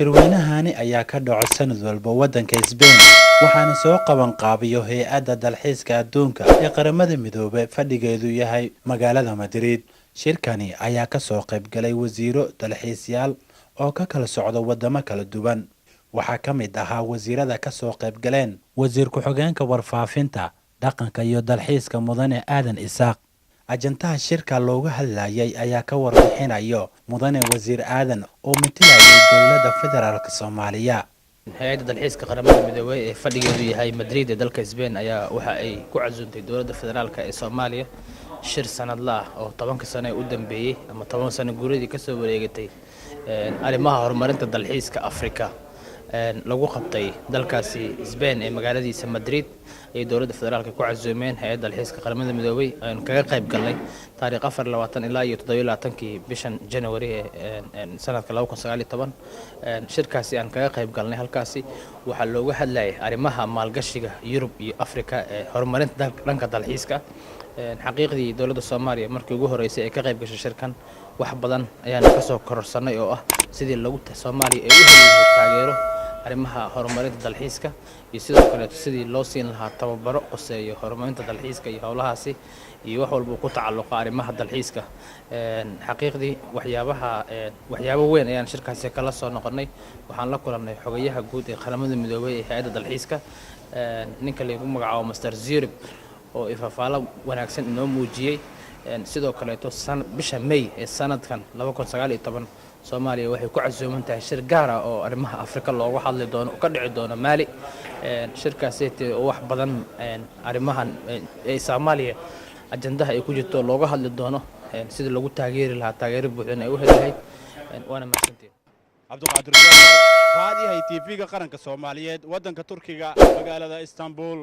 shirweynahani ayaa ka dhaco sanad walba waddanka Spain waxaana soo qaban qaabiyo hay'adda dalxiiska adduunka ee qaramada midoobay fadhigeedu yahay magaalada Madrid. Shirkani ayaa ka soo qayb galay wasiiro dalxiisyaal oo ka kala socda wadamo kala duwan. waxaa ka mid ahaa wasiirada ka soo qayb galeen wasiir ku-xigeenka warfaafinta dhaqanka iyo dalxiiska mudane aadan isaaq. ajantaha shirka looga hadlayay ayaa ka warbixinayo mudane wasiir aadan oo matalayay dowladda federaalka Soomaaliya. hay'adda dalxiiska qaramada midoobay ee fadhigeedu yahay Madrid ee dalka Spain ayaa waxa ay ku casuuntay dowladda federaalka ee Soomaaliya shir sanadle ah oo 10 sano u dambeeyay ama 10 sano guuradii ka soo wareegatay arrimaha horumarinta dalxiiska Afrika lagu qabtay dalkaasi Spain ee magaaladiisa Madrid ay dowladda federaalka ku casuumeen hay'adda dalxiiska qaramada midoobay aan kaga qayb galnay taariikh 24 ilaa 27 bishan January sanadka 2019 shirkaasi aan kaga qayb galnay halkaasi waxa looga hadlayay arrimaha maalgashiga Yurub iyo Afrika ee horumarinta dhanka dalxiiska. xaqiiqdii dowladda Soomaaliya markii ugu horeysay ay ka qayb gashay shirkan wax badan ayaan ka soo kororsanay oo ah sidii lagu Soomaaliya ay u heli taageero arrimaha horumarinta dalxiiska iyo sidoo kale sidii loo siin lahaa tababaro qoseeyo horumarinta dalxiiska iyo hawlahaasi iyo wax walba ku tacalluqa arrimaha dalxiiska. xaqiiqdii waxyaabo weyn ayaan shirkaasi kala soo noqonay. waxaan la kulannay xogayaha guud ee qaramada midoobay ee hay'adda dalxiiska ninka lagu magacaabo Mr. Zurib oo ifafaalo wanaagsan inoo muujiyay. sidoo kale bisha May ee sanadkan 2019 Soomaaliya waxay ku casuuman tahay shir gaar ah oo arrimaha Afrika looga hadli doono ka dhici doono Mali. shirkaasi oo wax badan arrimahan ee Soomaaliya ajandaha ay ku jirto looga hadli doono sidii lagu taageeri lahaa taageero buuxda ay u heli lahayd. waana mahadsantiin. Cabduqaadir Jabbar, TV-ga qaranka Soomaaliyeed, waddanka Turkiga, magaalada Istanbul.